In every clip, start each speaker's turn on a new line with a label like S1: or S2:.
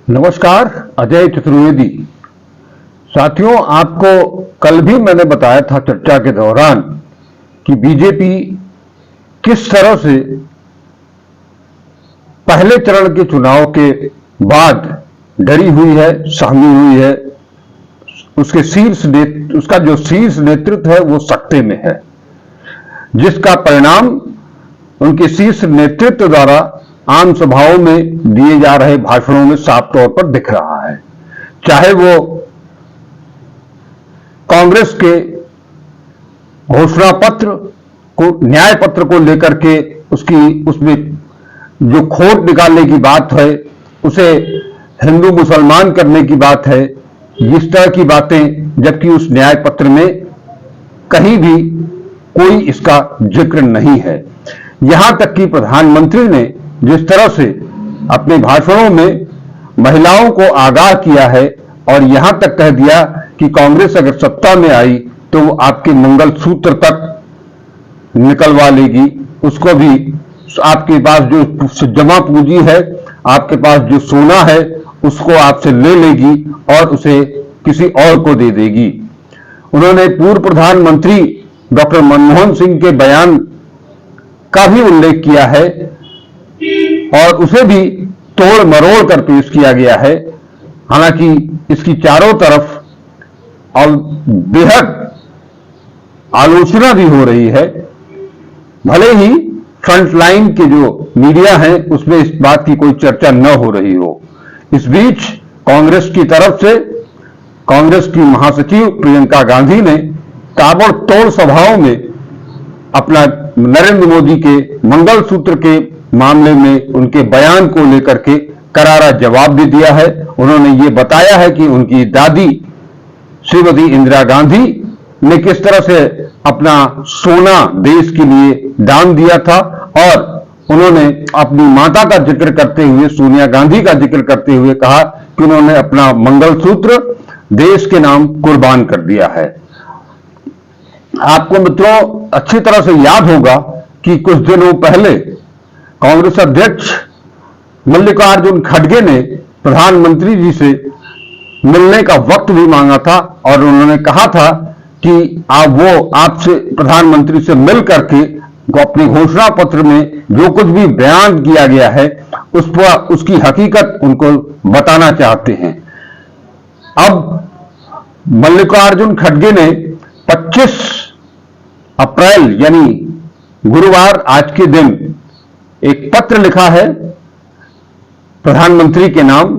S1: नमस्कार, अजय चतुर्वेदी। साथियों, आपको कल भी मैंने बताया था चर्चा के दौरान कि बीजेपी किस तरह से पहले चरण के चुनाव के बाद डरी हुई है, सहमी हुई है। उसका जो शीर्ष नेतृत्व है वो सत्ते में है, जिसका परिणाम उनके शीर्ष नेतृत्व द्वारा आम सभाओं में दिए जा रहे भाषणों में साफ तौर पर दिख रहा है। चाहे वो कांग्रेस के घोषणा पत्र को, न्याय पत्र को लेकर के उसमें जो खोट निकालने की बात है, उसे हिंदू मुसलमान करने की बात है, इस तरह की बातें, जबकि उस न्याय पत्र में कहीं भी कोई इसका जिक्र नहीं है। यहां तक कि प्रधानमंत्री ने जिस तरह से अपने भाषणों में महिलाओं को आगाह किया है और यहां तक कह दिया कि कांग्रेस अगर सत्ता में आई तो वो आपके मंगलसूत्र तक निकलवा लेगी, उसको भी आपके पास जो जमा पूंजी है, आपके पास जो सोना है, उसको आपसे ले लेगी और उसे किसी और को दे देगी। उन्होंने पूर्व प्रधानमंत्री डॉक्टर मनमोहन सिंह के बयान का भी उल्लेख किया है और उसे भी तोड़ मरोड़ कर पेश किया गया है। हालांकि इसकी चारों तरफ और बेहद आलोचना भी हो रही है। भले ही फ्रंटलाइन के जो मीडिया है उसमें इस बात की कोई चर्चा न हो रही हो। इस बीच कांग्रेस की तरफ से कांग्रेस की महासचिव प्रियंका गांधी ने ताबड़तोड़ सभाओं में अपना नरेंद्र मोदी के मंगलसूत्र के मामले में उनके बयान को लेकर के करारा जवाब भी दिया है। उन्होंने ये बताया है कि उनकी दादी श्रीमती इंदिरा गांधी ने किस तरह से अपना सोना देश के लिए दान दिया था और उन्होंने अपनी माता का जिक्र करते हुए, सोनिया गांधी का जिक्र करते हुए कहा कि उन्होंने अपना मंगलसूत्र देश के नाम कुर्बान कर दिया है। आपको मित्रों अच्छी तरह से याद होगा कि कुछ दिनों पहले कांग्रेस अध्यक्ष मल्लिकार्जुन खड़गे ने प्रधानमंत्री जी से मिलने का वक्त भी मांगा था और उन्होंने कहा था कि वो आपसे, प्रधानमंत्री से मिल करके अपने घोषणा पत्र में जो कुछ भी बयान किया गया है उस पर उसकी हकीकत उनको बताना चाहते हैं। अब मल्लिकार्जुन खड़गे ने 25 अप्रैल यानी गुरुवार, आज के दिन एक पत्र लिखा है प्रधानमंत्री के नाम,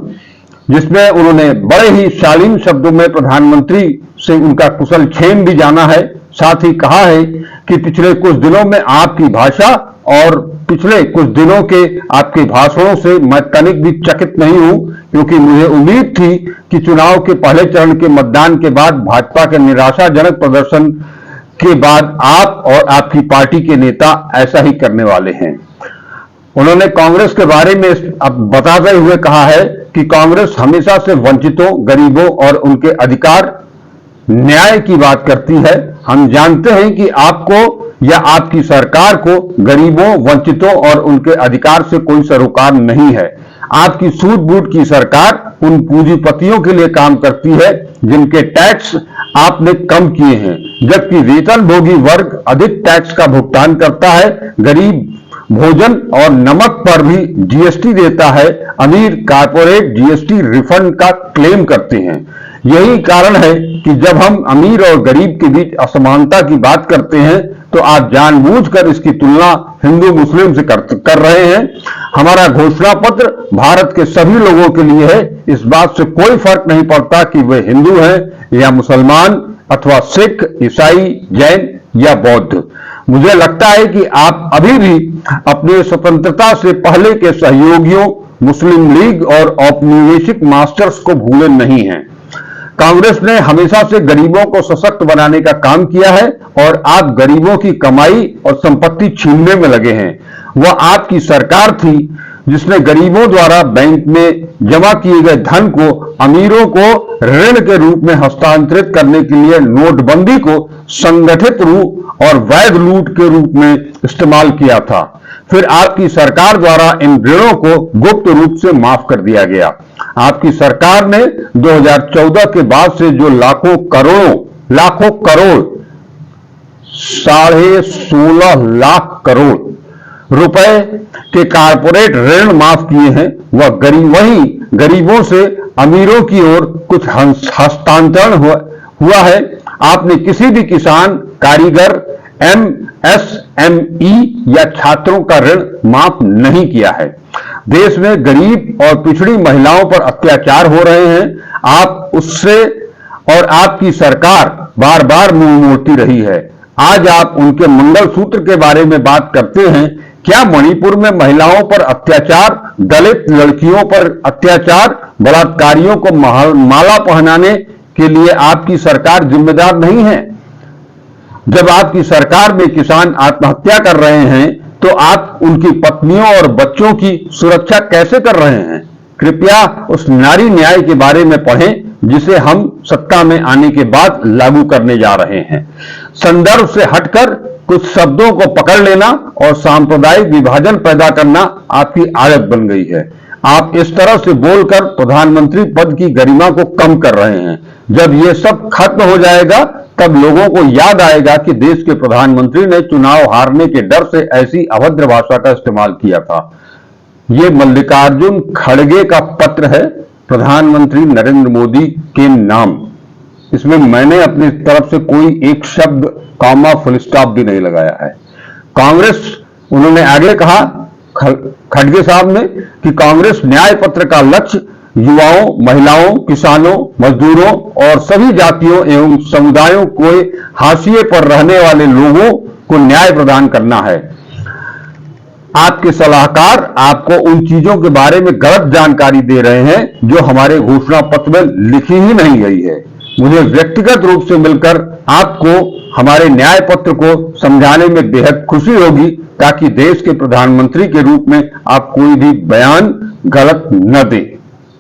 S1: जिसमें उन्होंने बड़े ही शालीन शब्दों में प्रधानमंत्री से उनका कुशल क्षेम भी जाना है। साथ ही कहा है कि पिछले कुछ दिनों में आपकी भाषा और पिछले कुछ दिनों के आपके भाषणों से मैं तनिक भी चकित नहीं हूं, क्योंकि मुझे उम्मीद थी कि चुनाव के पहले चरण के मतदान के बाद भाजपा के निराशाजनक प्रदर्शन के बाद आप और आपकी पार्टी के नेता ऐसा ही करने वाले हैं। उन्होंने कांग्रेस के बारे में अब बताते हुए कहा है कि कांग्रेस हमेशा से वंचितों, गरीबों और उनके अधिकार, न्याय की बात करती है। हम जानते हैं कि आपको या आपकी सरकार को गरीबों, वंचितों और उनके अधिकार से कोई सरोकार नहीं है। आपकी सूझबूझ की सरकार उन पूंजीपतियों के लिए काम करती है जिनके टैक्स आपने कम किए हैं, जबकि वेतनभोगी वर्ग अधिक टैक्स का भुगतान करता है। गरीब भोजन और नमक पर भी जीएसटी देता है। अमीर कारपोरेट जीएसटी रिफंड का क्लेम करते हैं। यही कारण है कि जब हम अमीर और गरीब के बीच असमानता की बात करते हैं तो आप जानबूझकर इसकी तुलना हिंदू मुस्लिम से कर रहे हैं। हमारा घोषणा पत्र भारत के सभी लोगों के लिए है। इस बात से कोई फर्क नहीं पड़ता कि वे हिंदू हैं या मुसलमान अथवा सिख, ईसाई, जैन या बौद्ध। मुझे लगता है कि आप अभी भी अपने स्वतंत्रता से पहले के सहयोगियों मुस्लिम लीग और औपनिवेशिक मास्टर्स को भूले नहीं हैं। कांग्रेस ने हमेशा से गरीबों को सशक्त बनाने का काम किया है और आप गरीबों की कमाई और संपत्ति छीनने में लगे हैं। वह आपकी सरकार थी जिसने गरीबों द्वारा बैंक में जमा किए गए धन को अमीरों को ऋण के रूप में हस्तांतरित करने के लिए नोटबंदी को संगठित रूप और वैध लूट के रूप में इस्तेमाल किया था। फिर आपकी सरकार द्वारा इन ऋणों को गुप्त रूप से माफ कर दिया गया। आपकी सरकार ने 2014 के बाद से जो लाखों करोड़ 16.5 लाख करोड़ रुपए के कारपोरेट ऋण माफ किए हैं, वह वही गरीबों से अमीरों की ओर कुछ हस्तांतरण हुआ है। आपने किसी भी किसान, कारीगर, MSME या छात्रों का ऋण माफ नहीं किया है। देश में गरीब और पिछड़ी महिलाओं पर अत्याचार हो रहे हैं, आप उससे और आपकी सरकार बार बार मुंह मोड़ती रही है। आज आप उनके मंगलसूत्र के बारे में बात करते हैं। क्या मणिपुर में महिलाओं पर अत्याचार, दलित लड़कियों पर अत्याचार, बलात्कारियों को माला पहनाने के लिए आपकी सरकार जिम्मेदार नहीं है? जब आपकी सरकार में किसान आत्महत्या कर रहे हैं तो आप उनकी पत्नियों और बच्चों की सुरक्षा कैसे कर रहे हैं? कृपया उस नारी न्याय के बारे में पढ़ें जिसे हम सत्ता में आने के बाद लागू करने जा रहे हैं। संदर्भ से हटकर कुछ शब्दों को पकड़ लेना और सांप्रदायिक विभाजन पैदा करना आपकी आदत बन गई है। आप इस तरह से बोलकर प्रधानमंत्री पद की गरिमा को कम कर रहे हैं। जब ये सब खत्म हो जाएगा तब लोगों को याद आएगा कि देश के प्रधानमंत्री ने चुनाव हारने के डर से ऐसी अभद्र भाषा का इस्तेमाल किया था। ये मल्लिकार्जुन खड़गे का पत्र है प्रधानमंत्री नरेंद्र मोदी के नाम। इसमें मैंने अपनी तरफ से कोई एक शब्द, कॉमा, फुल स्टॉप भी नहीं लगाया है। कांग्रेस, उन्होंने आगे कहा खड़गे साहब ने कि कांग्रेस न्याय पत्र का लक्ष्य युवाओं, महिलाओं, किसानों, मजदूरों और सभी जातियों एवं समुदायों को हाशिए पर रहने वाले लोगों को न्याय प्रदान करना है। आपके सलाहकार आपको उन चीजों के बारे में गलत जानकारी दे रहे हैं जो हमारे घोषणा पत्र में लिखी ही नहीं गई है। मुझे व्यक्तिगत रूप से मिलकर आपको हमारे न्याय पत्र को समझाने में बेहद खुशी होगी ताकि देश के प्रधानमंत्री के रूप में आप कोई भी बयान गलत न दें।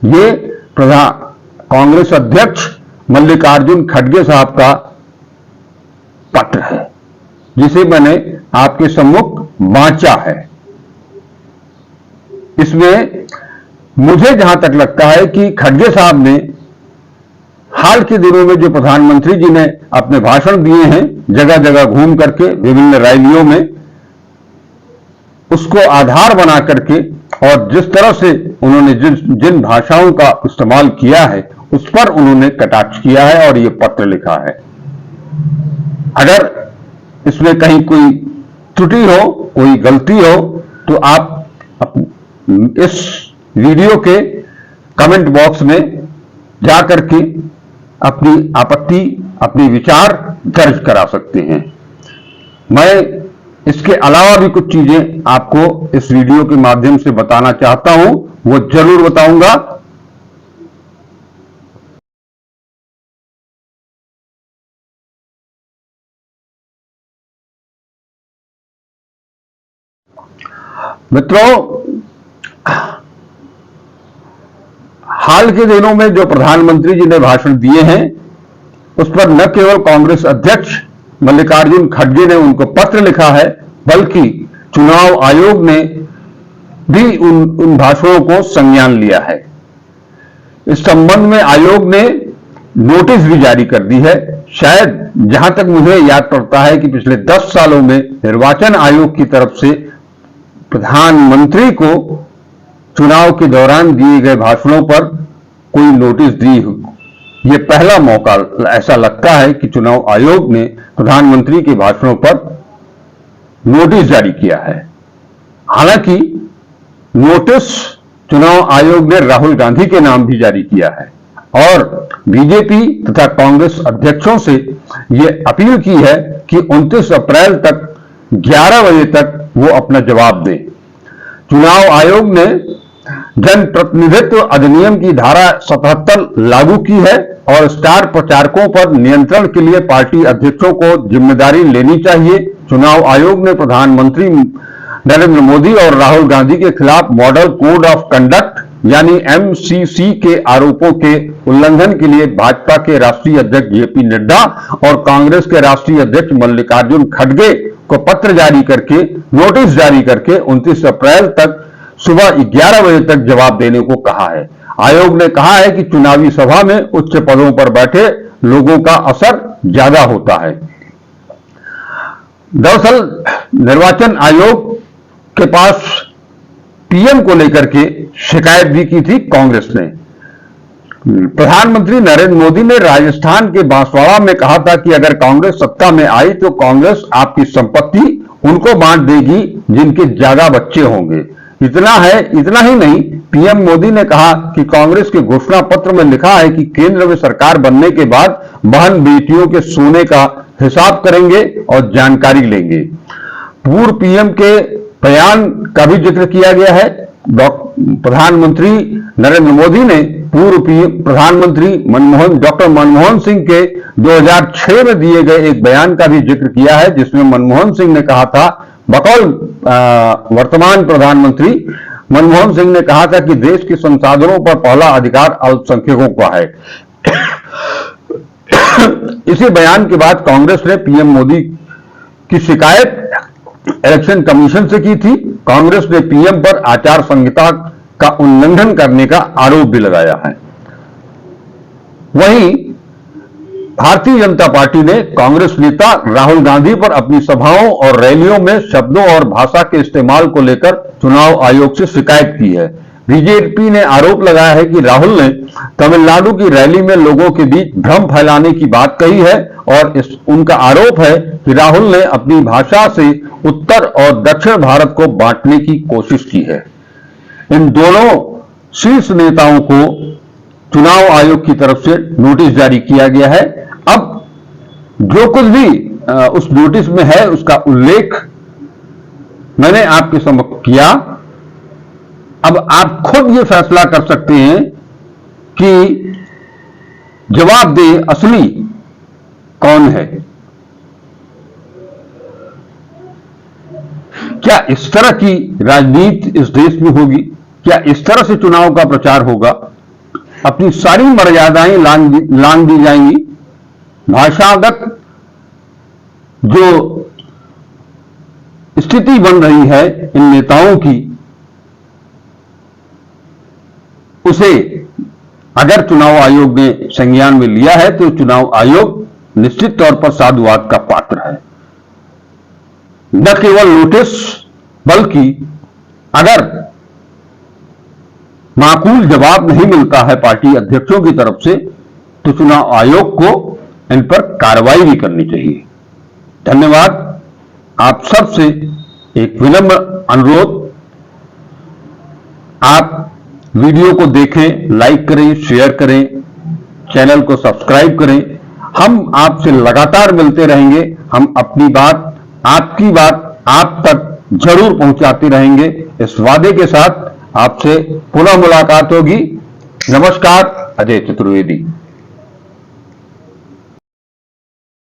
S1: ये कांग्रेस अध्यक्ष मल्लिकार्जुन खड़गे साहब का पत्र है जिसे मैंने आपके सम्मुख वांचा है। इसमें मुझे जहां तक लगता है कि खड़गे साहब ने हाल के दिनों में जो प्रधानमंत्री जी ने अपने भाषण दिए हैं जगह जगह घूम करके विभिन्न रैलियों में, उसको आधार बना करके और जिस तरह से उन्होंने जिन भाषाओं का इस्तेमाल किया है उस पर उन्होंने कटाक्ष किया है और ये पत्र लिखा है। अगर इसमें कहीं कोई त्रुटि हो, कोई गलती हो तो आप इस वीडियो के कमेंट बॉक्स में जाकर के अपनी आपत्ति, अपने विचार दर्ज करा सकते हैं। मैं इसके अलावा भी कुछ चीजें आपको इस वीडियो के माध्यम से बताना चाहता हूं, वो जरूर बताऊंगा। मित्रों, हाल के दिनों में जो प्रधानमंत्री जी ने भाषण दिए हैं उस पर न केवल कांग्रेस अध्यक्ष मल्लिकार्जुन खड़गे ने उनको पत्र लिखा है बल्कि चुनाव आयोग ने भी उन भाषणों को संज्ञान लिया है। इस संबंध में आयोग ने नोटिस भी जारी कर दी है। शायद जहां तक मुझे याद पड़ता है कि पिछले 10 सालों में निर्वाचन आयोग की तरफ से प्रधानमंत्री को चुनाव के दौरान दिए गए भाषणों पर कोई नोटिस दी हो, यह पहला मौका ऐसा लगता है कि चुनाव आयोग ने प्रधानमंत्री के भाषणों पर नोटिस जारी किया है। हालांकि नोटिस चुनाव आयोग ने राहुल गांधी के नाम भी जारी किया है और बीजेपी तथा कांग्रेस अध्यक्षों से यह अपील की है कि 29 अप्रैल तक 11 बजे तक वो अपना जवाब दें। चुनाव आयोग ने जन प्रतिनिधित्व अधिनियम की धारा 77 लागू की है और स्टार प्रचारकों पर नियंत्रण के लिए पार्टी अध्यक्षों को जिम्मेदारी लेनी चाहिए। चुनाव आयोग ने प्रधानमंत्री नरेंद्र मोदी और राहुल गांधी के खिलाफ मॉडल कोड ऑफ कंडक्ट यानी MCC के आरोपों के उल्लंघन के लिए भाजपा के राष्ट्रीय अध्यक्ष JP नड्डा और कांग्रेस के राष्ट्रीय अध्यक्ष मल्लिकार्जुन खड़गे को पत्र जारी करके, नोटिस जारी करके 29 अप्रैल तक सुबह 11 बजे तक जवाब देने को कहा है। आयोग ने कहा है कि चुनावी सभा में उच्च पदों पर बैठे लोगों का असर ज्यादा होता है। दरअसल निर्वाचन आयोग के पास पीएम को लेकर के शिकायत भी की थी कांग्रेस ने। प्रधानमंत्री नरेंद्र मोदी ने राजस्थान के बांसवाड़ा में कहा था कि अगर कांग्रेस सत्ता में आई तो कांग्रेस आपकी संपत्ति उनको बांट देगी जिनके ज्यादा बच्चे होंगे। इतना ही नहीं, पीएम मोदी ने कहा कि कांग्रेस के घोषणा पत्र में लिखा है कि केंद्र में सरकार बनने के बाद बहन बेटियों के सोने का हिसाब करेंगे और जानकारी लेंगे। पूर्व पीएम के बयान का भी जिक्र किया गया है। प्रधानमंत्री नरेंद्र मोदी ने पूर्व प्रधानमंत्री डॉक्टर मनमोहन सिंह के 2006 में दिए गए एक बयान का भी जिक्र किया है, जिसमें मनमोहन सिंह ने कहा था, बकौल वर्तमान प्रधानमंत्री मनमोहन सिंह ने कहा था कि देश के संसाधनों पर पहला अधिकार अल्पसंख्यकों का है। इसी बयान के बाद कांग्रेस ने पीएम मोदी की शिकायत इलेक्शन कमीशन से की थी। कांग्रेस ने पीएम पर आचार संहिता का उल्लंघन करने का आरोप भी लगाया है। वहीं भारतीय जनता पार्टी ने कांग्रेस नेता राहुल गांधी पर अपनी सभाओं और रैलियों में शब्दों और भाषा के इस्तेमाल को लेकर चुनाव आयोग से शिकायत की है। बीजेपी ने आरोप लगाया है कि राहुल ने तमिलनाडु की रैली में लोगों के बीच भ्रम फैलाने की बात कही है और उनका आरोप है कि राहुल ने अपनी भाषा से उत्तर और दक्षिण भारत को बांटने की कोशिश की है। इन दोनों शीर्ष नेताओं को चुनाव आयोग की तरफ से नोटिस जारी किया गया है। अब जो कुछ भी उस नोटिस में है उसका उल्लेख मैंने आपके समक्ष किया। अब आप खुद ये फैसला कर सकते हैं कि जवाबदेह असली कौन है। क्या इस तरह की राजनीति इस देश में होगी? क्या इस तरह से चुनाव का प्रचार होगा? अपनी सारी मर्यादाएं लांघ दी जाएंगी। भाषागत जो स्थिति बन रही है इन नेताओं की, उसे अगर चुनाव आयोग ने संज्ञान में लिया है तो चुनाव आयोग निश्चित तौर पर साधुवाद का पात्र है। न केवल नोटिस, बल्कि अगर माकूल जवाब नहीं मिलता है पार्टी अध्यक्षों की तरफ से तो चुनाव आयोग को इन पर कार्रवाई भी करनी चाहिए। धन्यवाद। आप सबसे एक विनम्र अनुरोध, आप वीडियो को देखें, लाइक करें, शेयर करें, चैनल को सब्सक्राइब करें। हम आपसे लगातार मिलते रहेंगे। हम अपनी बात, आपकी बात आप तक जरूर पहुंचाते रहेंगे। इस वादे के साथ आपसे पुनः मुलाकात होगी। नमस्कार, अजय चतुर्वेदी।